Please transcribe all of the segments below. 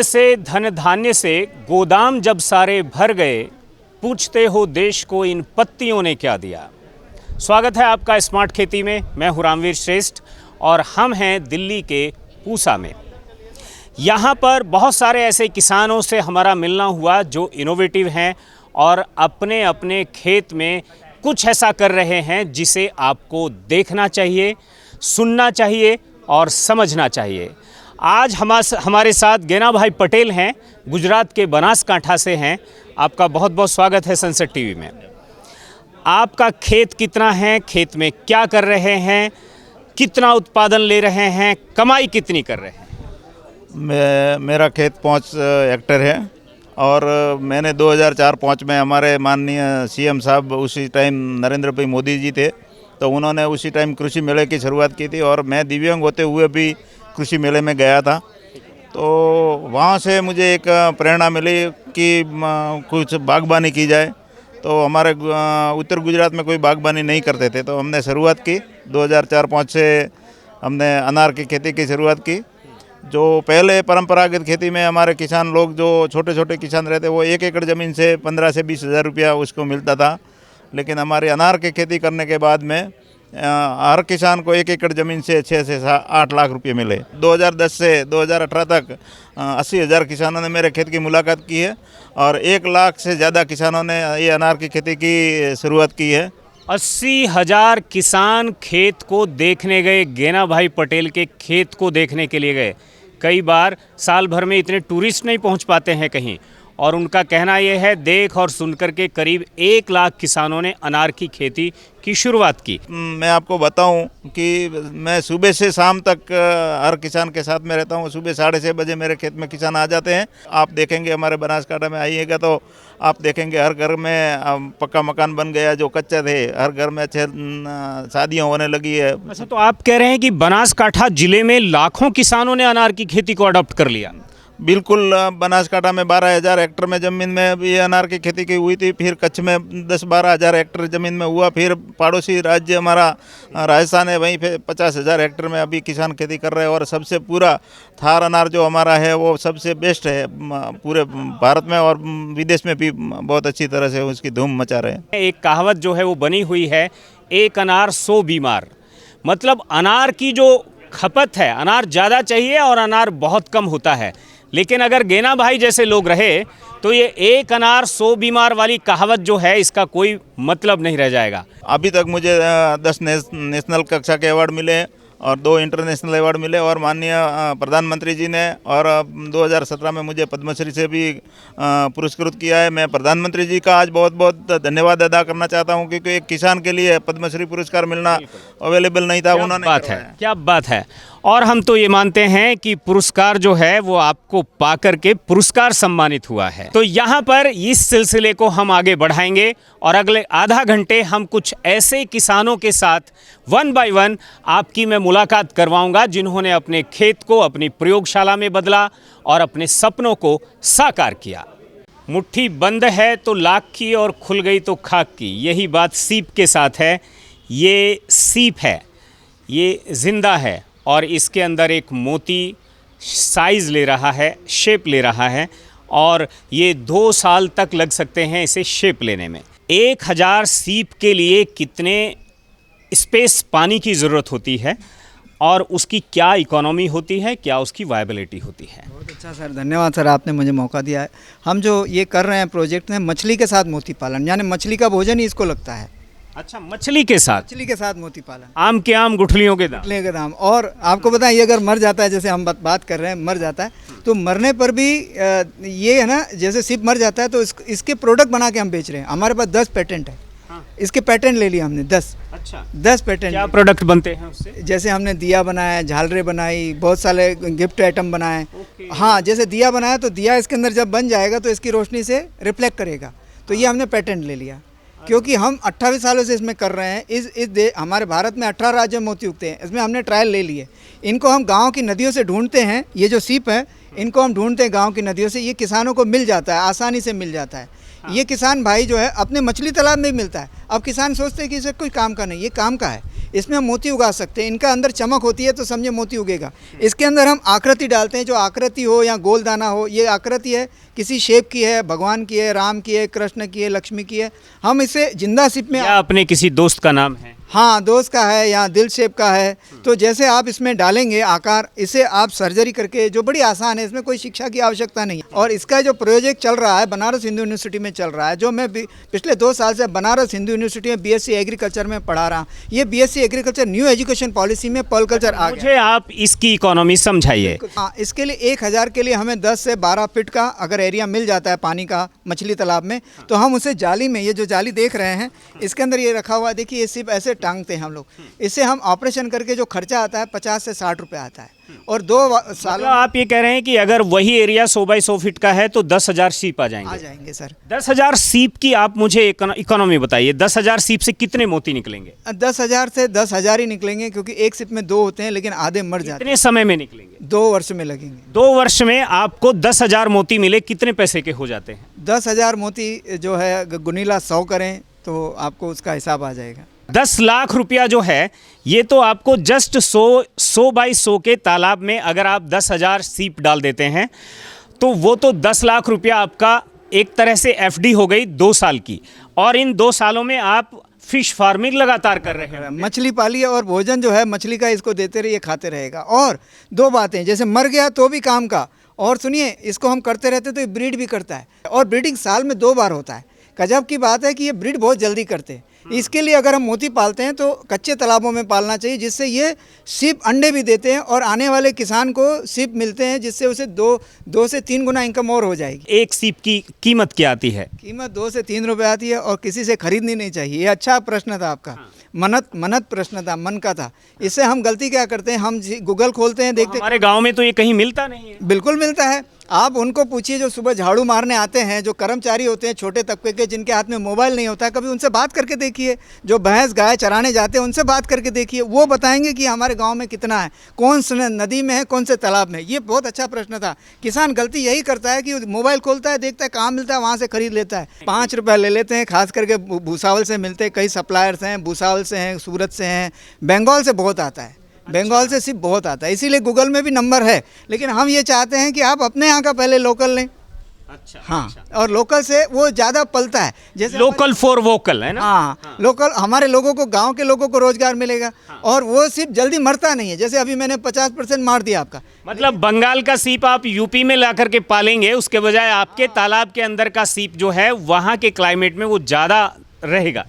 से धन धान्य से गोदाम जब सारे भर गए, पूछते हो देश को इन पत्तियों ने क्या दिया। स्वागत है आपका स्मार्ट खेती में। मैं हूं रामवीर श्रेष्ठ और हम हैं दिल्ली के पूसा में। यहाँ पर बहुत सारे ऐसे किसानों से हमारा मिलना हुआ जो इनोवेटिव हैं और अपने अपने खेत में कुछ ऐसा कर रहे हैं जिसे आपको देखना चाहिए, सुनना चाहिए और समझना चाहिए। आज हमारे साथ गेना भाई पटेल हैं, गुजरात के बनासकांठा से हैं। आपका बहुत बहुत स्वागत है सनसेट टीवी में। आपका खेत कितना है, खेत में क्या कर रहे हैं, कितना उत्पादन ले रहे हैं, कमाई कितनी कर रहे हैं? मेरा खेत 5 हेक्टेयर है और मैंने 2004-05 में हमारे माननीय सीएम साहब उसी टाइम नरेंद्र भाई मोदी जी थे, तो उन्होंने उसी टाइम कृषि मेले की शुरुआत की थी और मैं दिव्यांग होते हुए भी कृषि मेले में गया था। तो वहाँ से मुझे एक प्रेरणा मिली कि कुछ बागबानी की जाए। तो हमारे उत्तर गुजरात में कोई बागबानी नहीं करते थे, तो हमने शुरुआत की 2004-05 से हमने अनार की खेती की शुरुआत की। जो पहले परंपरागत खेती में हमारे किसान लोग जो छोटे छोटे किसान रहते वो 1 एकड़ ज़मीन से 15 से 20 हज़ार रुपया उसको मिलता था, लेकिन हमारे अनार की खेती करने के बाद में हर किसान को 1 एकड़ ज़मीन से 6 से 8 लाख रुपए मिले। 2010 से 2018 तक 80,000 किसानों ने मेरे खेत की मुलाकात की है और 1 लाख से ज़्यादा किसानों ने ये अनार की खेती की शुरुआत की है। 80,000 किसान खेत को देखने गए, गेना भाई पटेल के खेत को देखने के लिए गए। कई बार साल भर में इतने टूरिस्ट नहीं पहुंच पाते हैं कहीं, और उनका कहना यह है देख और सुनकर के करीब 1 लाख किसानों ने अनार की खेती की शुरुआत की। मैं आपको बताऊं कि मैं सुबह से शाम तक हर किसान के साथ में रहता हूं। सुबह 6:30 बजे मेरे खेत में किसान आ जाते हैं। आप देखेंगे हमारे बनासकांठा में आइएगा तो आप देखेंगे हर घर में पक्का मकान बन गया, जो कच्चे थे हर घर में अच्छे शादियाँ होने लगी है। अच्छा, तो आप कह रहे हैं कि बनासकांठा जिले में लाखों किसानों ने अनार की खेती को अडॉप्ट कर लिया? बिल्कुल। बनासकांठा में 12,000 हेक्टेयर में ज़मीन में भी अनार की खेती की हुई थी, फिर कच्छ में 10-12 हज़ार हेक्टेयर ज़मीन में हुआ, फिर पड़ोसी राज्य हमारा राजस्थान है, वहीं पे 50,000 हेक्टेयर में अभी किसान खेती कर रहे हैं। और सबसे पूरा थार अनार जो हमारा है वो सबसे बेस्ट है पूरे भारत में, और विदेश में भी बहुत अच्छी तरह से उसकी धूम मचा रहे हैं। एक कहावत जो है वो बनी हुई है, 1 अनार 100 बीमार। मतलब अनार की जो खपत है, अनार ज़्यादा चाहिए और अनार बहुत कम होता है। लेकिन अगर गेना भाई जैसे लोग रहे तो ये 1 अनार 100 बीमार वाली कहावत जो है इसका कोई मतलब नहीं रह जाएगा। अभी तक मुझे 10 नेशनल कक्षा के अवार्ड मिले और 2 इंटरनेशनल अवार्ड मिले, और माननीय प्रधानमंत्री जी ने और 2017 में मुझे पद्मश्री से भी पुरस्कृत किया है। मैं प्रधानमंत्री जी का आज बहुत बहुत धन्यवाद अदा करना चाहता हूं, क्योंकि एक किसान के लिए पद्मश्री पुरस्कार मिलना अवेलेबल नहीं था, उन्होंने बात है, क्या बात है। और हम तो ये मानते हैं कि पुरस्कार जो है वो आपको पाकर के पुरस्कार सम्मानित हुआ है। तो यहाँ पर इस सिलसिले को हम आगे बढ़ाएंगे और अगले आधा घंटे हम कुछ ऐसे किसानों के साथ 1 बाय 1 आपकी मैं मुलाकात करवाऊंगा जिन्होंने अपने खेत को अपनी प्रयोगशाला में बदला और अपने सपनों को साकार किया। मुट्ठी बंद है तो लाख की और खुल गई तो खाक की, यही बात सीप के साथ है। ये सीप है, ये जिंदा है और इसके अंदर एक मोती साइज़ ले रहा है, शेप ले रहा है, और ये 2 साल तक लग सकते हैं इसे शेप लेने में। 1000 सीप के लिए कितने स्पेस पानी की ज़रूरत होती है और उसकी क्या इकोनॉमी होती है, क्या उसकी वायबिलिटी होती है। बहुत अच्छा सर, धन्यवाद सर, आपने मुझे मौका दिया है। हम जो ये कर रहे हैं प्रोजेक्ट में मछली के साथ मोती पालन, यानी मछली का भोजन ही इसको लगता है। अच्छा, मछली के साथ मोती पालन, आम के आम गुठलियों के दाम। और आपको बताएं, ये अगर मर जाता है, जैसे हम बात कर रहे हैं, मर जाता है, तो मरने पर भी ये है ना, जैसे सिप मर जाता है तो इसके प्रोडक्ट बना के हम बेच रहे हैं। हमारे पास 10 पेटेंट है। हाँ। इसके पेटेंट ले लिए हमने 10। अच्छा, 10 पेटेंट। क्या प्रोडक्ट बनते हैं उससे? जैसे हमने दिया बनाया, झालरें बनाई, बहुत सारे गिफ्ट आइटम बनाए। हाँ, जैसे दिया बनाया तो दिया इसके अंदर जब बन जाएगा तो इसकी रोशनी से रिफ्लेक्ट करेगा, तो ये हमने पेटेंट ले लिया। क्योंकि हम 28 सालों से इसमें कर रहे हैं। हमारे भारत में 18 राज्य में मोती उगते हैं, इसमें हमने ट्रायल ले लिए। इनको हम गांव की नदियों से ढूंढते हैं, ये जो सीप है इनको हम ढूंढते हैं गांव की नदियों से। ये किसानों को मिल जाता है, आसानी से मिल जाता है। हाँ। ये किसान भाई जो है अपने मछली तालाब में ही मिलता है। अब किसान सोचते हैं कि इसे कोई काम का नहीं, ये काम का है। इसमें हम मोती उगा सकते हैं। इनका अंदर चमक होती है तो समझे मोती उगेगा। इसके अंदर हम आकृति डालते हैं, जो आकृति हो या गोल दाना हो, ये आकृति है किसी शेप की है, भगवान की है, राम की है, कृष्ण की है, लक्ष्मी की है। हम इसे जिंदा सिप में या अपने किसी दोस्त का नाम है? हाँ, दोस्त का है या दिल शेप का है। तो जैसे आप इसमें डालेंगे आकार, इसे आप सर्जरी करके, जो बड़ी आसान है, इसमें कोई शिक्षा की आवश्यकता नहीं है। और इसका जो प्रोजेक्ट चल रहा है बनारस हिंदू यूनिवर्सिटी में चल रहा है, जो मैं पिछले 2 साल से बनारस हिंदू यूनिवर्सिटी में बीएससी एग्रीकल्चर में पढ़ा रहा हूँ। ये BSc agriculture new education policy में पर्ल कल्चर आ गया। मुझे आप इसकी इकोनॉमी समझाइए। हाँ, इसके लिए 1000 के लिए हमें 10 से 12 फीट का अगर एरिया मिल जाता है पानी का मछली तालाब में, तो हम उसे जाली में, ये जो जाली देख रहे हैं इसके अंदर ये रखा हुआ है, देखिए ये सिर्फ ऐसे टांगते हैं हम लोग। इससे हम ऑपरेशन करके जो खर्चा आता है 50 से 60 रुपये आता है। और 2 सालों आप ये कह रहे हैं कि अगर वही एरिया 100 बाई 100 फीट का है तो 10,000 सीप आ आ जाएंगे? जाएंगे सर। 10,000 सीप की आप मुझे इकोनॉमी बताइए। 10,000 सीप से कितने मोती निकलेंगे? 10,000 से 10,000 ही निकलेंगे, क्योंकि एक सिप में 2 होते हैं, लेकिन आधे मर जाते कितने समय में निकलेंगे? 2 वर्ष में लगेंगे। 2 वर्ष में आपको 10,000 मोती मिले, कितने पैसे के हो जाते हैं? 10,000 मोती जो है गुनीला 100 करें तो आपको उसका हिसाब आ जाएगा। 10 लाख रुपया जो है ये तो आपको जस्ट 100 बाई 100 के तालाब में अगर आप 10,000 सीप डाल देते हैं तो वो तो 10 लाख रुपया आपका एक तरह से एफडी हो गई 2 साल की। और इन 2 सालों में आप फिश फार्मिंग लगातार कर रहे हैं। मछली पालिए और भोजन जो है मछली का इसको देते रहिए, खाते रहेगा। और 2 बातें, जैसे मर गया तो भी काम का, और सुनिए इसको हम करते रहते तो ये ब्रीड भी करता है, और ब्रीडिंग साल में 2 बार होता है। गजब की बात है कि ये ब्रीड बहुत जल्दी करते हैं। इसके लिए अगर हम मोती पालते हैं तो कच्चे तालाबों में पालना चाहिए, जिससे ये सिप अंडे भी देते हैं और आने वाले किसान को सिप मिलते हैं, जिससे उसे 2 से 3 गुना इनकम और हो जाएगी। एक सीप की कीमत क्या आती है? कीमत 2 से 3 रुपए आती है, और किसी से खरीदनी नहीं चाहिए। ये अच्छा प्रश्न था आपका। मनत प्रश्न था, मन का था। इससे हम गलती क्या करते हैं, हम गूगल खोलते हैं, देखते हमारे गांव में तो ये कहीं मिलता नहीं है। बिल्कुल मिलता है। आप उनको पूछिए जो सुबह झाड़ू मारने आते हैं, जो कर्मचारी होते हैं छोटे तबके के, जिनके हाथ में मोबाइल नहीं होता है, कभी उनसे बात करके देखिए। जो भैंस गाय चराने जाते हैं उनसे बात करके देखिए, वो बताएंगे कि हमारे गांव में कितना है, कौन से नदी में है, कौन से तालाब में। ये बहुत अच्छा प्रश्न था। किसान गलती यही करता है कि मोबाइल खोलता है, देखता है कहाँ मिलता है, वहाँ से खरीद लेता है। 5 रुपये ले लेते हैं, खास करके भूसावल से मिलते हैं। कई सप्लायर्स हैं, भूसावल से हैं, सूरत से हैं, बंगाल से बहुत आता है। बंगाल से सिर्फ बहुत आता है, इसीलिए गूगल में भी नंबर है। लेकिन हम ये चाहते हैं कि आप अपने यहाँ का पहले लोकल लें। अच्छा, हाँ, अच्छा। और लोकल से वो ज़्यादा पलता है। जैसे लोकल फॉर वोकल है ना? हाँ, लोकल हमारे लोगों को, गांव के लोगों को रोजगार मिलेगा। और वो सिर्फ जल्दी मरता नहीं है। जैसे अभी मैंने 50% मार दिया आपका। मतलब बंगाल का सीप आप यूपी में ला करके पालेंगे, उसके बजाय आपके तालाब के अंदर का सीप जो है वहाँ के क्लाइमेट में वो ज़्यादा रहेगा।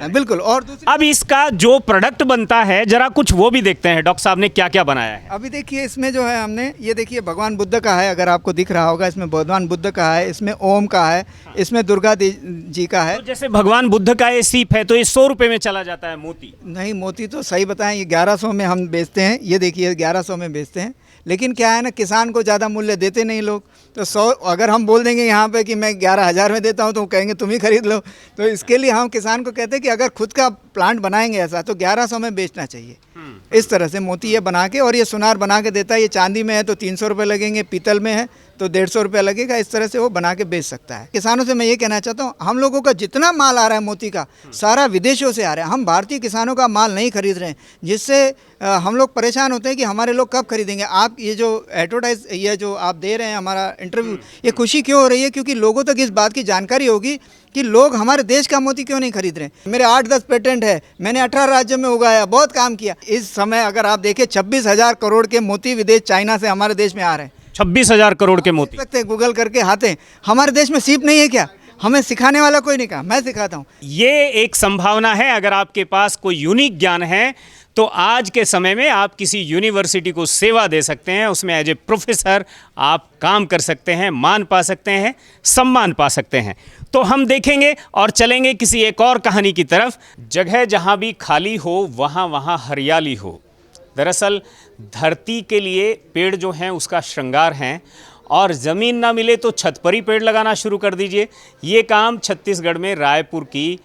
बिल्कुल। और अब इसका जो प्रोडक्ट बनता है जरा कुछ वो भी देखते हैं। डॉक्टर साहब ने क्या क्या बनाया है? अभी देखिए इसमें जो है हमने, ये देखिए भगवान बुद्ध का है, अगर आपको दिख रहा होगा, इसमें भगवान बुद्ध का है, इसमें ओम का है, इसमें दुर्गा जी का है। तो जैसे भगवान बुद्ध का ये सीप है तो ये 100 रुपये में चला जाता है मोती? नहीं, मोती तो सही बताएं, ये 1100 में हम बेचते हैं। ये देखिए 1100 में बेचते हैं। लेकिन क्या है ना, किसान को ज़्यादा मूल्य देते नहीं लोग। तो 100 अगर हम बोल देंगे यहाँ पे कि मैं 11,000 में देता हूँ, तो वो कहेंगे तुम ही खरीद लो। तो इसके लिए हम किसान को कहते हैं कि अगर खुद का प्लांट बनाएंगे ऐसा, तो 1100 में बेचना चाहिए। इस तरह से मोती ये बना के, और ये सुनार बना के देता है। ये चांदी में है तो 300 रुपये लगेंगे, पीतल में है तो 150 रुपया लगेगा। इस तरह से वो बना के बेच सकता है। किसानों से मैं ये कहना चाहता हूँ, हम लोगों का जितना माल आ रहा है मोती का, सारा विदेशों से आ रहा है। हम भारतीय किसानों का माल नहीं खरीद रहे हैं, जिससे हम लोग परेशान होते हैं कि हमारे लोग कब खरीदेंगे। आप ये जो एडवर्टाइज, ये जो आप दे रहे हैं हमारा इंटरव्यू, ये खुशी क्यों हो रही है? क्योंकि लोगों तक इस बात की जानकारी होगी कि लोग हमारे देश का मोती क्यों नहीं खरीद रहे हैं। मेरे 8-10 पेटेंट है, मैंने 18 राज्यों में उगाया, बहुत काम किया। इस समय अगर आप देखें 26,000 करोड़ के मोती विदेश चाइना से हमारे देश में आ रहे हैं। 26,000 करोड़ के मोती सकते हैं, गूगल करके हाथे। हमारे देश में सीप नहीं है क्या? हमें सिखाने वाला कोई नहीं कहा, मैं सिखाता हूँ। ये एक संभावना है। अगर आपके पास कोई यूनिक ज्ञान है तो आज के समय में आप किसी यूनिवर्सिटी को सेवा दे सकते हैं, उसमें एज ए प्रोफेसर आप काम कर सकते हैं, मान पा सकते हैं, सम्मान पा सकते हैं। तो हम देखेंगे और चलेंगे किसी एक और कहानी की तरफ। जगह जहाँ भी खाली हो वहाँ वहाँ हरियाली हो। दरअसल धरती के लिए पेड़ जो हैं उसका श्रृंगार हैं, और ज़मीन ना मिले तो छत पर ही पेड़ लगाना शुरू कर दीजिए। ये काम छत्तीसगढ़ में रायपुर की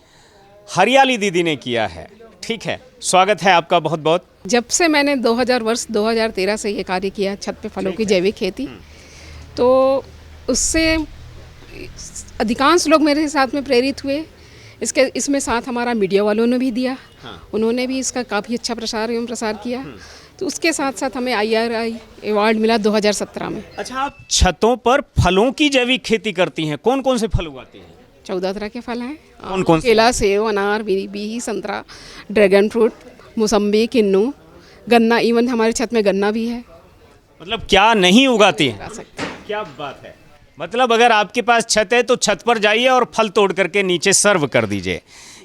हरियाली दीदी ने किया है। ठीक है, स्वागत है आपका बहुत बहुत। जब से मैंने 2013 से ये कार्य किया, छत पे फलों की जैविक खेती, तो उससे अधिकांश लोग मेरे साथ में प्रेरित हुए इसमें साथ हमारा मीडिया वालों ने भी दिया, उन्होंने भी इसका काफ़ी अच्छा प्रसार एवं प्रसार किया। तो उसके साथ साथ हमें IRI अवार्ड मिला 2017 में। अच्छा, आप छतों पर फलों की जैविक खेती करती हैं, कौन कौन से फल उगाती हैं? 14 तरह के फल हैं। कौन कौन से? केला, सेब, अनार, बीही, संतरा, ड्रैगन फ्रूट, मौसम्बी, किन्नू, गन्ना। इवन हमारे छत में गन्ना भी है। मतलब क्या नहीं उगाती हैं? लगा सकते हैं। क्या बात है। मतलब अगर आपके पास छत है तो छत पर जाइए और फल तोड़ करके नीचे सर्व कर दीजिए।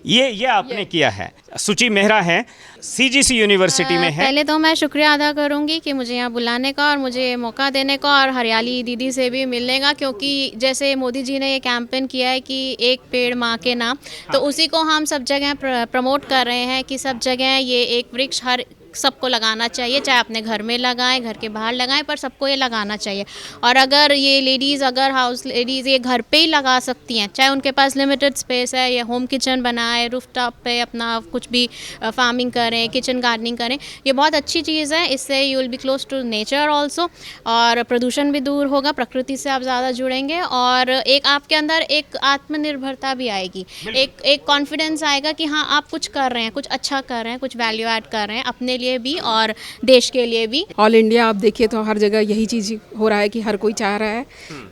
ये आपने किया है। सुचि मेहरा है, CGC यूनिवर्सिटी में है। पहले तो मैं शुक्रिया अदा करूंगी कि मुझे यहाँ बुलाने का और मुझे मौका देने का और हरियाली दीदी से भी मिलने का, क्योंकि जैसे मोदी जी ने ये कैंपेन किया है कि एक पेड़ माँ के नाम, तो उसी को हम सब जगह प्रमोट कर रहे हैं कि सब जगह ये एक वृक्ष हर सबको लगाना चाहिए, चाहे अपने घर में लगाएं, घर के बाहर लगाएं, पर सबको ये लगाना चाहिए। और अगर ये लेडीज़, अगर हाउस लेडीज़ ये घर पे ही लगा सकती हैं, चाहे उनके पास लिमिटेड स्पेस है, या होम किचन बनाए, रूफटॉप पे अपना कुछ भी फार्मिंग करें, किचन गार्डनिंग करें, ये बहुत अच्छी चीज़ है। इससे you will be close to nature also, और प्रदूषण भी दूर होगा, प्रकृति से आप ज़्यादा जुड़ेंगे, और एक आपके अंदर एक आत्मनिर्भरता भी आएगी, एक कॉन्फिडेंस आएगा कि हाँ आप कुछ कर रहे हैं, कुछ अच्छा कर रहे हैं, कुछ वैल्यू ऐड कर रहे हैं अपने लिए भी और देश के लिए भी। ऑल इंडिया आप देखिए तो हर जगह यही चीज़ हो रहा है कि हर कोई चाह रहा है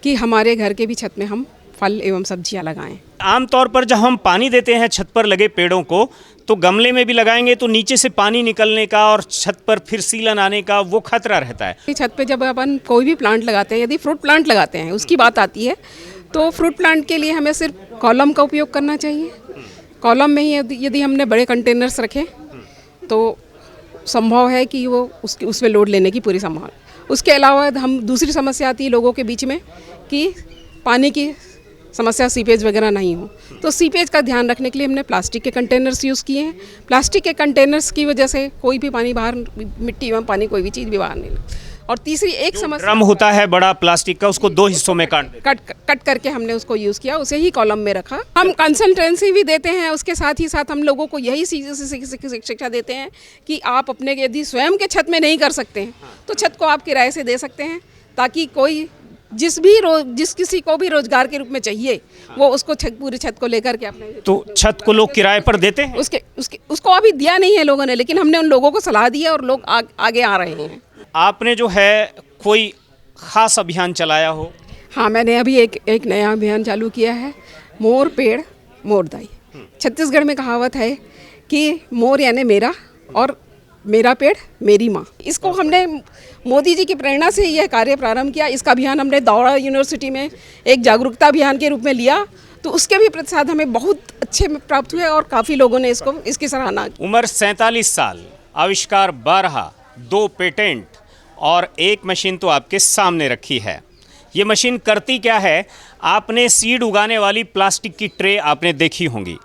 कि हमारे घर के भी छत में हम फल एवं सब्जियां लगाएं। आमतौर पर जब हम पानी देते हैं छत पर लगे पेड़ों को, तो गमले में भी लगाएंगे तो नीचे से पानी निकलने का और छत पर फिर सीलन आने का वो खतरा रहता है। छत पे जब अपन कोई भी प्लांट लगाते हैं, यदि फ्रूट प्लांट लगाते हैं उसकी बात आती है, तो फ्रूट प्लांट के लिए हमें सिर्फ कॉलम का उपयोग करना चाहिए। कॉलम में ही यदि हमने बड़े कंटेनर्स रखे तो संभव है कि वो उसमें लोड लेने की पूरी संभावना। उसके अलावा हम दूसरी समस्या आती है लोगों के बीच में कि पानी की समस्या, सीपेज वगैरह नहीं हो, तो सीपेज का ध्यान रखने के लिए हमने प्लास्टिक के कंटेनर्स यूज़ किए हैं। प्लास्टिक के कंटेनर्स की वजह से कोई भी पानी बाहर, मिट्टी एवं पानी कोई भी चीज़ भी बाहर नहीं। और तीसरी एक समस्या, ड्रम होता है बड़ा प्लास्टिक का, उसको 2 हिस्सों में कट करके हमने उसको यूज़ किया, उसे ही कॉलम में रखा। हम कंसल्टेंसी भी देते हैं, उसके साथ ही साथ हम लोगों को यही शिक्षा देते हैं कि आप अपने यदि स्वयं के छत में नहीं कर सकते हैं तो छत को आप किराए से दे सकते हैं, ताकि कोई जिस किसी को भी रोजगार के रूप में चाहिए वो उसको पूरी छत को लेकर के अपने। तो छत को लोग किराए पर देते हैं? उसको अभी दिया नहीं है लोगों ने, लेकिन हमने उन लोगों को सलाह दी है और लोग आगे आ रहे हैं। आपने जो है कोई खास अभियान चलाया हो? हाँ, मैंने अभी एक नया अभियान चालू किया है, मोर पेड़ मोर दाई। छत्तीसगढ़ में कहावत है कि मोर यानी मेरा और मेरा पेड़ मेरी माँ। इसको हमने मोदी जी की प्रेरणा से यह कार्य प्रारंभ किया। इसका अभियान हमने दौड़ा यूनिवर्सिटी में एक जागरूकता अभियान के रूप में लिया, तो उसके भी प्रतिसाद हमें बहुत अच्छे प्राप्त हुए और काफ़ी लोगों ने इसकी सराहना की। उम्र 47 साल, आविष्कार 12, 2 पेटेंट और 1 मशीन तो आपके सामने रखी है। ये मशीन करती क्या है? आपने सीड उगाने वाली प्लास्टिक की ट्रे आपने देखी होंगी,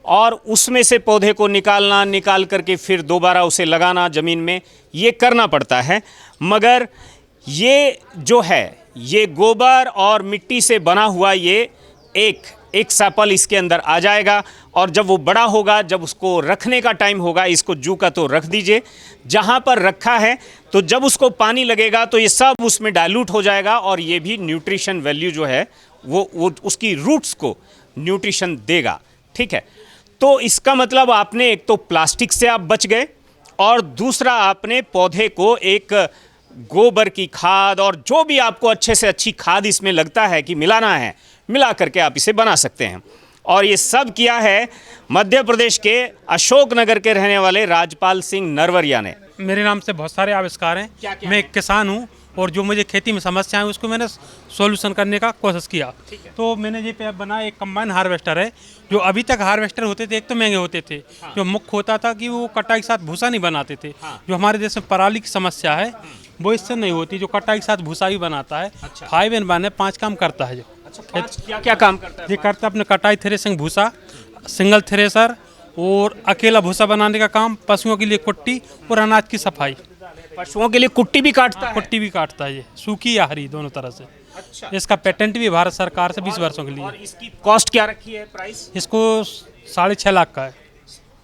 और उसमें से पौधे को निकाल करके फिर दोबारा उसे लगाना ज़मीन में, ये करना पड़ता है। मगर ये जो है, ये गोबर और मिट्टी से बना हुआ ये एक सैपल इसके अंदर आ जाएगा, और जब वो बड़ा होगा, जब उसको रखने का टाइम होगा, इसको जू का तो रख दीजिए जहाँ पर रखा है, तो जब उसको पानी लगेगा तो ये सब उसमें डाइल्यूट हो जाएगा, और ये भी न्यूट्रिशन वैल्यू जो है वो उसकी रूट्स को न्यूट्रिशन देगा। ठीक है, तो इसका मतलब आपने एक तो प्लास्टिक से आप बच गए, और दूसरा आपने पौधे को एक गोबर की खाद और जो भी आपको अच्छे से अच्छी खाद इसमें लगता है कि मिलाना है, मिला करके आप इसे बना सकते हैं। और ये सब किया है मध्य प्रदेश के अशोकनगर के रहने वाले राजपाल सिंह नरवरिया ने। मेरे नाम से बहुत सारे आविष्कार हैं। मैं एक किसान हूँ, और जो मुझे खेती में समस्याएं उसको मैंने सॉल्यूशन करने का कोशिश किया। तो मैंने ये पे बनाया एक कंबाइन हार्वेस्टर है। जो अभी तक हार्वेस्टर होते थे, एक तो महंगे होते थे, जो मुख्य होता था कि वो कटाई के साथ भूसा नहीं बनाते थे। जो हमारे देश में पराली की समस्या है वो इससे नहीं होती, जो कटाई के साथ भूसा भी बनाता है। 5 in 1 5 काम करता है। जो क्या काम करता है? ये करता है अपने कटाई, थ्रेसिंग, भूसा, सिंगल थ्रेसर, और अकेला भूसा बनाने का काम, पशुओं के लिए कुट्टी और अनाज की सफाई। पशुओं के लिए कुट्टी भी काटता है? कुट्टी भी काटता है, ये सूखी या हरी दोनों तरह से। अच्छा। इसका पेटेंट भी भारत सरकार से 20 वर्षों के लिए। और इसकी कॉस्ट क्या रखी है, प्राइस? इसको 6.5 लाख का है,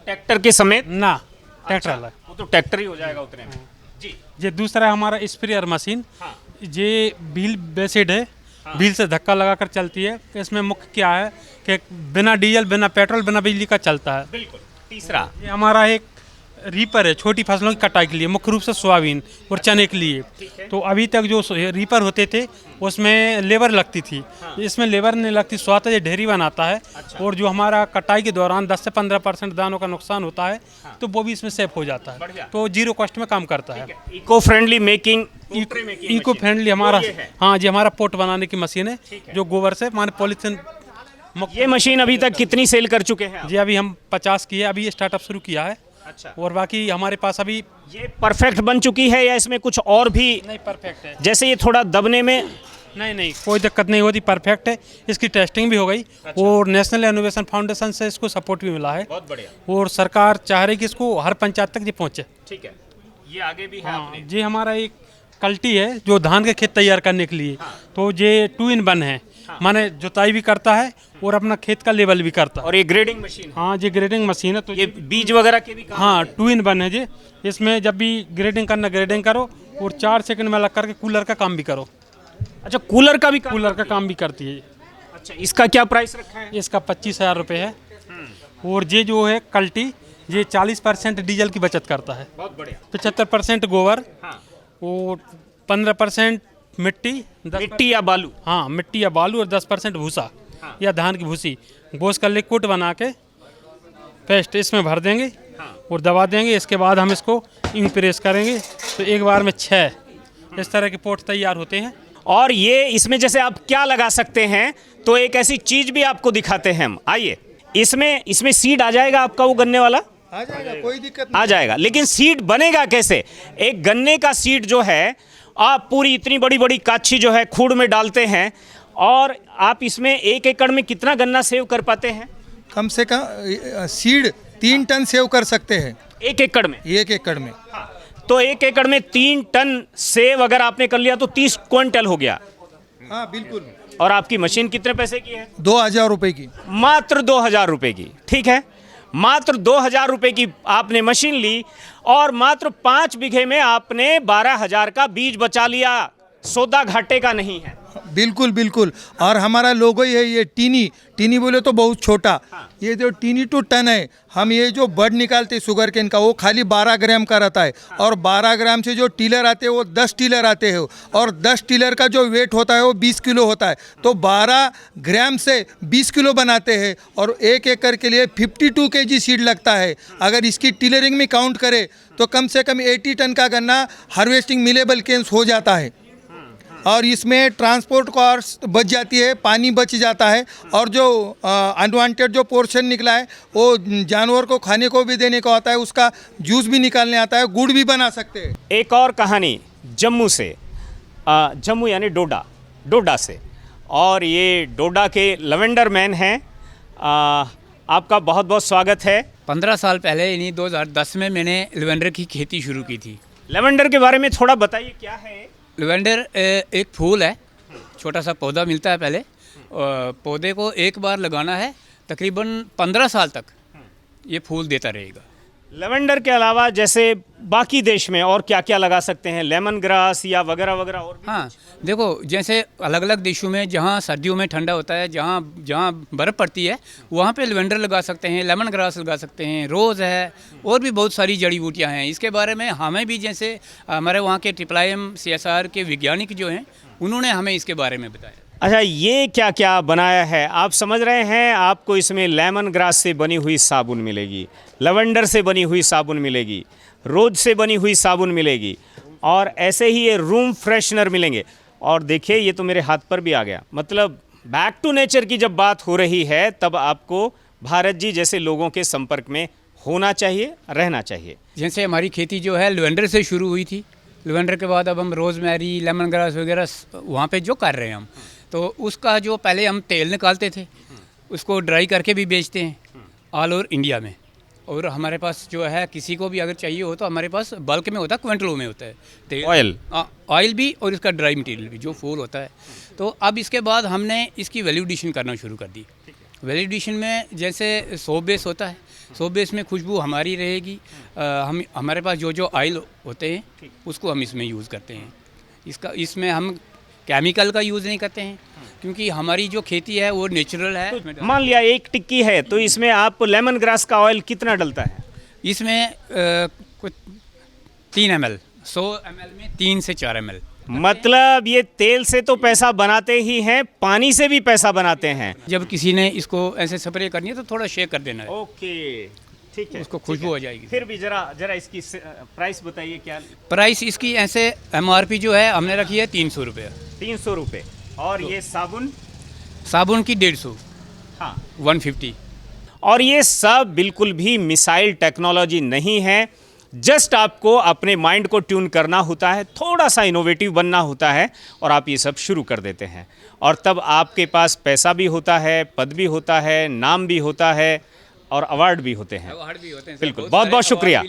ट्रैक्टर के समेत ना। ट्रैक्टर वाला वो तो ट्रैक्टर ही हो जाएगा उतने में जी। ये दूसरा है हमारा स्प्रेयर मशीन। ये व्हील बेसिड है, व्हील से धक्का लगाकर चलती है। इसमें मुख्य क्या है कि बिना डीजल, बिना पेट्रोल, बिना बिजली का चलता है। बिल्कुल। तीसरा, ये हमारा एक रीपर है छोटी फसलों की कटाई के लिए, मुख्य रूप से सोयाबीन और चने के लिए। तो अभी तक जो रीपर होते थे उसमें लेबर लगती थी, इसमें लेबर नहीं लगती, स्वतः ये ढेरी बनाता है। और जो हमारा कटाई के दौरान 10 से 15% दानों का नुकसान होता है तो वो भी इसमें सेफ हो जाता है, तो जीरो कॉस्ट में काम करता है। Eco friendly making, eco friendly हमारा, हाँ जी, हमारा पोट बनाने की मशीन है जो गोबर से माने पॉलीथीन। ये मशीन अभी तक कितनी सेल कर चुके हैं आप? जी अभी हम 50 की है, अभी ये स्टार्टअप शुरू किया है। अच्छा। और बाकी हमारे पास अभी ये परफेक्ट बन चुकी है या इसमें कुछ और भी? नहीं, परफेक्ट है। जैसे ये थोड़ा दबने में नहीं, कोई दिक्कत नहीं होती, परफेक्ट है। इसकी टेस्टिंग भी हो गई। और नेशनल इनोवेशन फाउंडेशन से इसको सपोर्ट भी मिला है। बहुत बढ़िया। और सरकार चाह रही कि इसको हर पंचायत तक ये पहुँचे। ठीक है, ये आगे भी है आपने। जी हमारा एक कल्टी है जो धान के खेत तैयार करने के लिए, तो ये 2 in 1 है। माने जुताई भी करता है और अपना खेत का लेवल भी करता है। और ये ग्रेडिंग मशीन है। हाँ, ये ग्रेडिंग मशीन है। तो ये बीज वगैरह के भी काम हाँ 2 in 1 है जी। इसमें जब भी ग्रेडिंग करना ग्रेडिंग करो और 4 सेकंड में लग करके कूलर का काम भी करो। अच्छा, कूलर का भी काम? कूलर का काम भी करती है। अच्छा, इसका क्या प्राइस रखा है? इसका 25,000 रुपये है। और ये जो है कल्टी, ये 40% डीजल की बचत करता है। बहुत बढ़िया। 75% गोबर हाँ। और 15% मिट्टी, मिट्टी या बालू? हाँ मिट्टी या बालू, और 10% भूसा या धान की भूसी, गोश्त का लिक्विड बना के पेस्ट इसमें भर देंगे और दबा देंगे। इसके बाद हम इसको इंक प्रेस करेंगे तो एक बार में 6 इस तरह के पोट तैयार होते हैं। और ये इसमें जैसे आप क्या लगा सकते हैं, तो एक ऐसी चीज भी आपको दिखाते हैं हम। आइए, इसमें सीड आ जाएगा आपका, वो गन्ने वाला आ जाएगा, कोई दिक्कत आ जाएगा। लेकिन सीड बनेगा कैसे? एक गन्ने का सीड जो है, आप पूरी इतनी बड़ी बड़ी काछी जो है खूड़ में डालते हैं, और आप इसमें 1 एकड़ में कितना गन्ना सेव कर पाते हैं? कम से कम सीड 3 टन सेव कर सकते हैं 1 एकड़ में। 1 एकड़ में। तो 1 एकड़ में 3 टन सेव अगर आपने कर लिया तो 30 क्विंटल हो गया। हाँ बिल्कुल। और आपकी मशीन कितने पैसे की है? 2,000 रुपये की। मात्र 2,000 रुपये की। ठीक है, मात्र 2,000 रुपये की आपने मशीन ली और मात्र 5 बीघे में आपने 12,000 का बीज बचा लिया। सौदा घाटे का नहीं है। बिल्कुल बिल्कुल। और हमारा लोगो ही है ये टीनी बोले तो बहुत छोटा, ये जो टीनी टू टन है, हम ये जो बड निकालते शुगर केन का वो खाली 12 ग्राम का रहता है। और 12 ग्राम से जो टीलर आते हैं वो 10 टीलर आते हैं, और 10 टीलर का जो वेट होता है वो 20 किलो होता है। तो 12 ग्राम से 20 किलो बनाते हैं, और 1 एकड़ के लिए 52 kg सीड लगता है। अगर इसकी टीलरिंग में काउंट करें तो कम से कम 80 टन का गन्ना हार्वेस्टिंग मिलेबल केन्स हो जाता है। और इसमें ट्रांसपोर्ट कॉस्ट बच जाती है, पानी बच जाता है, और जो अनवांटेड जो पोर्शन निकला है वो जानवर को खाने को भी देने को आता है, उसका जूस भी निकालने आता है, गुड़ भी बना सकते हैं। एक और कहानी जम्मू से, जम्मू यानी डोडा से, और ये डोडा के लवेंडर मैन हैं। आपका बहुत बहुत स्वागत है। 15 साल पहले यानी 2010 में मैंने लेवेंडर की खेती शुरू की थी। लेवेंडर के बारे में थोड़ा बताइए, क्या है? लेवेंडर एक फूल है, छोटा सा पौधा मिलता है पहले। पौधे को एक बार लगाना है, तकरीबन 15 साल तक ये फूल देता रहेगा। लेवेंडर के अलावा जैसे बाकी देश में और क्या क्या लगा सकते हैं? लेमन ग्रास या वगैरह वगैरह और भी? हाँ देखो, जैसे अलग अलग देशों में जहाँ सर्दियों में ठंडा होता है, जहाँ बर्फ़ पड़ती है, वहाँ पे लेवेंडर लगा सकते हैं, लेमन ग्रास लगा सकते हैं, रोज़ है, और भी बहुत सारी जड़ी बूटियाँ हैं। इसके बारे में हमें भी, जैसे हमारे वहाँ के IIM CSR के वैज्ञानिक जो हैं, उन्होंने हमें इसके बारे में बताया। अच्छा, ये क्या क्या बनाया है? आप समझ रहे हैं, आपको इसमें लेमन ग्रास से बनी हुई साबुन मिलेगी, लेवेंडर से बनी हुई साबुन मिलेगी, रोज से बनी हुई साबुन मिलेगी, और ऐसे ही ये रूम फ्रेशनर मिलेंगे। और देखिए, ये तो मेरे हाथ पर भी आ गया। मतलब बैक टू नेचर की जब बात हो रही है, तब आपको भारत जी जैसे लोगों के संपर्क में होना चाहिए, रहना चाहिए। जैसे हमारी खेती जो है लेवेंडर से शुरू हुई थी, लेवेंडर के बाद अब हम रोज़मेरी, लेमन ग्रास वगैरह वहाँ पे जो कर रहे हैं हम, तो उसका जो पहले हम तेल निकालते थे, उसको ड्राई करके भी बेचते हैं ऑल ओवर इंडिया में। और हमारे पास जो है, किसी को भी अगर चाहिए हो तो हमारे पास बल्क में होता है, क्विंटलों में होता है तेल, ऑयल भी, और इसका ड्राई मटेरियल भी जो फूल होता है। तो अब इसके बाद हमने इसकी वैल्यू एडिशन करना शुरू कर दी। वैल्यू एडिशन में जैसे सोप बेस होता है, सोप बेस में खुशबू हमारी रहेगी। हम हमारे पास जो ऑयल होते हैं उसको हम इसमें यूज़ करते हैं। इसमें हम केमिकल का यूज़ नहीं करते हैं, क्योंकि हमारी जो खेती है वो नेचुरल है। मान लिया एक टिक्की है तो इसमें आप लेमन ग्रास का ऑयल कितना डलता है? इसमें कुछ 3 ml, 100 ml में 3 से 4 ml। मतलब ये तेल से तो पैसा बनाते ही हैं, पानी से भी पैसा बनाते हैं। जब किसी ने इसको ऐसे स्प्रे करनी है तो थोड़ा शेक कर देना है, ओके, ठीक है, उसको खुशबू हो जाएगी। फिर भी जरा जरा इसकी प्राइस बताइए क्या? प्राइस इसकी ऐसे MRP जो है हमने रखी है 300 रुपये। 300 रुपये। और ये साबुन की 150, हाँ 150। और ये सब बिल्कुल भी मिसाइल टेक्नोलॉजी नहीं है, जस्ट आपको अपने माइंड को ट्यून करना होता है, थोड़ा सा इनोवेटिव बनना होता है और आप ये सब शुरू कर देते हैं और तब आपके पास पैसा भी होता है, पद भी होता है, नाम भी होता है और अवार्ड भी होते हैं। बिल्कुल, बहुत बहुत शुक्रिया।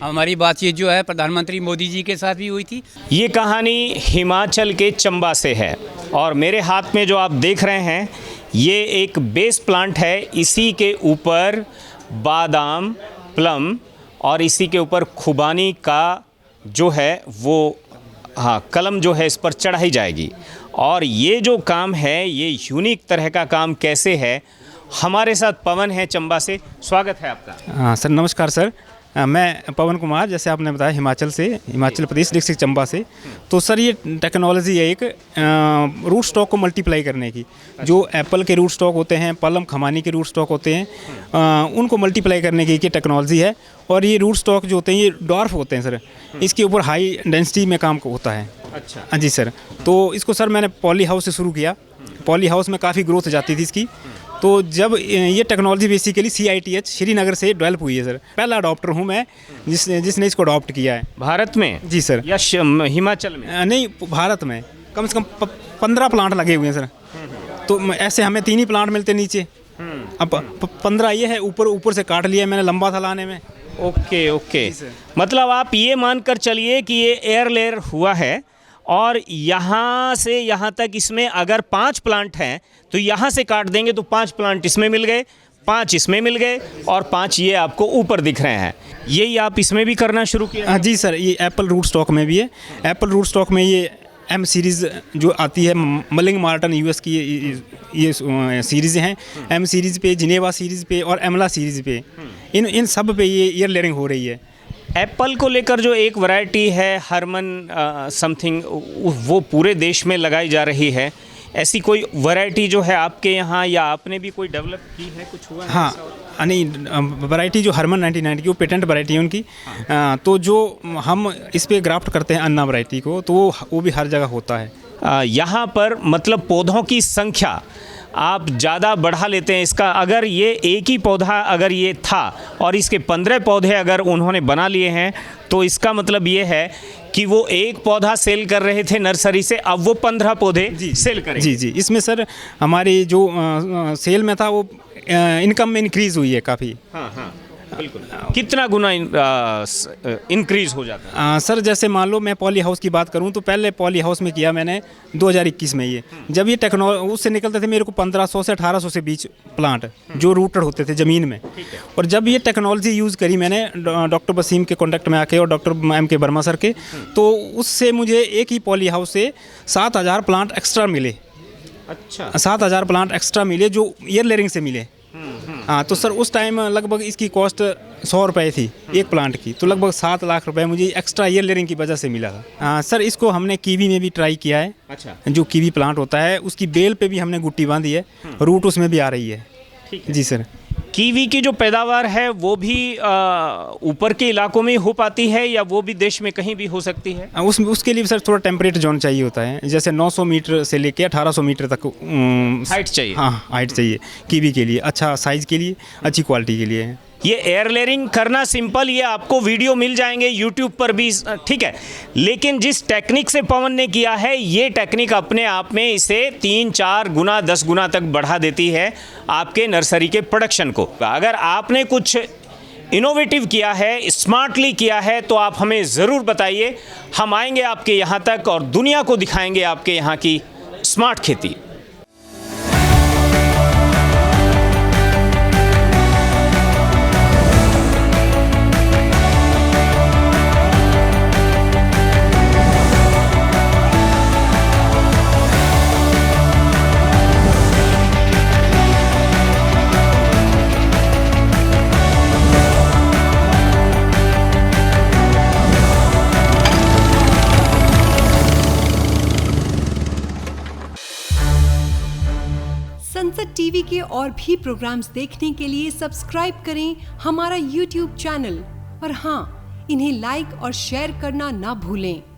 हमारी बातचीत जो है प्रधानमंत्री मोदी जी के साथ भी हुई थी। ये कहानी हिमाचल के चंबा से है और मेरे हाथ में जो आप देख रहे हैं ये एक बेस प्लांट है। इसी के ऊपर बादाम, प्लम और इसी के ऊपर खुबानी का जो है वो कलम जो है इस पर चढ़ाई जाएगी। और ये जो काम है ये यूनिक तरह का काम कैसे है, हमारे साथ पवन है चंबा से, स्वागत है आपका। हाँ सर, नमस्कार सर। मैं पवन कुमार, जैसे आपने बताया हिमाचल प्रदेश डिस्ट्रिक्ट चंबा से। तो सर ये टेक्नोलॉजी है एक रूट स्टॉक को मल्टीप्लाई करने की। जो एप्पल के रूट स्टॉक होते हैं, पलम खमानी के रूट स्टॉक होते हैं, उनको मल्टीप्लाई करने की टेक्नोलॉजी है। और ये रूट स्टॉक जो होते हैं ये डॉर्फ होते हैं सर, इसके ऊपर हाई डेंसिटी में काम होता है। अच्छा, हाँ जी सर। तो इसको सर मैंने पॉली हाउस से शुरू किया। पॉली हाउस में काफ़ी ग्रोथ जाती थी इसकी। तो जब ये टेक्नोलॉजी बेसिकली CITH श्रीनगर से डेवलप हुई है सर। पहला अडॉप्टर हूँ मैं जिसने इसको अडॉप्ट किया है। भारत में? जी सर। या हिमाचल में? नहीं, भारत में कम से कम 15 प्लांट लगे हुए हैं सर। तो ऐसे हमें 3 ही प्लांट मिलते नीचे, अब 15 ये है, ऊपर से काट लिया मैंने, लंबा था लाने में। ओके ओके, मतलब आप ये मानकर चलिए कि ये एयर लेयर हुआ है और यहाँ से यहाँ तक इसमें अगर 5 प्लांट हैं तो यहाँ से काट देंगे तो 5 प्लांट इसमें मिल गए, 5 इसमें मिल गए और 5 ये आपको ऊपर दिख रहे हैं। यही आप इसमें भी करना शुरू किया? हाँ जी सर, ये एप्पल रूट स्टॉक में भी है। एप्पल रूट स्टॉक में ये M सीरीज़ जो आती है, मलिंग मार्टन US की ये सीरीज़ हैं। M सीरीज़ पे, जिनेवा सीरीज़ पे और एमला सीरीज़ पे, इन सब पे ये ईयर लेयरिंग हो रही है। एप्पल को लेकर जो एक वैरायटी है हरमन समथिंग, वो पूरे देश में लगाई जा रही है। ऐसी कोई वैरायटी जो है आपके यहाँ या आपने भी कोई डेवलप की है, कुछ हुआ है? हाँ, नहीं, वैरायटी जो हरमन 99 की वो पेटेंट वैरायटी है उनकी। तो जो हम इस पे ग्राफ्ट करते हैं अन्ना वैरायटी को, तो वो भी हर जगह होता है। यहाँ पर मतलब पौधों की संख्या आप ज़्यादा बढ़ा लेते हैं इसका। अगर ये एक ही पौधा अगर ये था और इसके 15 पौधे अगर उन्होंने बना लिए हैं तो इसका मतलब ये है कि वो एक पौधा सेल कर रहे थे नर्सरी से, अब वो 15 पौधे सेल करेंगे। जी, इसमें सर हमारी जो सेल में था वो इनकम में इंक्रीज़ हुई है काफ़ी। हाँ, बिल्कुल। कितना गुना इंक्रीज हो जाता है? सर जैसे मान लो मैं पॉली हाउस की बात करूं तो पहले पॉली हाउस में किया मैंने 2021 में। ये जब ये टेक्नोलॉजी उससे निकलते थे मेरे को 1500 से 1800 से बीच प्लांट जो रूटेड होते थे ज़मीन में। और जब ये टेक्नोलॉजी यूज़ करी मैंने डॉक्टर वसीम के कॉन्टेक्ट में आके और डॉक्टर M.K. वर्मा सर के, तो उससे मुझे एक ही पॉली हाउस से 7000 प्लांट एक्स्ट्रा मिले। अच्छा, 7000 प्लांट एक्स्ट्रा मिले जो ईयर लेयरिंग से मिले। हाँ, तो सर उस टाइम लगभग इसकी कॉस्ट 100 रुपये थी एक प्लांट की, तो लगभग 7 लाख रुपए मुझे एक्स्ट्रा ईयर लेयरिंग की वजह से मिला था। हाँ सर, इसको हमने कीवी में भी ट्राई किया है। अच्छा, जो कीवी प्लांट होता है उसकी बेल पे भी हमने गुट्टी बांधी है, रूट उसमें भी आ रही है। ठीक है जी सर। कीवी की जो पैदावार है वो भी ऊपर के इलाकों में हो पाती है या वो भी देश में कहीं भी हो सकती है? उसके लिए सर थोड़ा टेम्परेट जोन चाहिए होता है, जैसे 900 मीटर से लेके 1800 मीटर तक हाइट चाहिए। हाँ, हाइट चाहिए कीवी के लिए, अच्छा साइज़ के लिए, अच्छी क्वालिटी के लिए। ये एयर लेयरिंग करना सिंपल, ये आपको वीडियो मिल जाएंगे यूट्यूब पर भी, ठीक है। लेकिन जिस टेक्निक से पवन ने किया है ये टेक्निक अपने आप में इसे 3-4 गुना 10 गुना तक बढ़ा देती है आपके नर्सरी के प्रोडक्शन को। अगर आपने कुछ इनोवेटिव किया है, स्मार्टली किया है, तो आप हमें ज़रूर बताइए। हम आएंगे आपके यहाँ तक और दुनिया को दिखाएंगे आपके यहाँ की स्मार्ट खेती। संसद टीवी के और भी प्रोग्राम्स देखने के लिए सब्सक्राइब करें हमारा YouTube चैनल और हाँ, इन्हें लाइक और शेयर करना ना भूलें।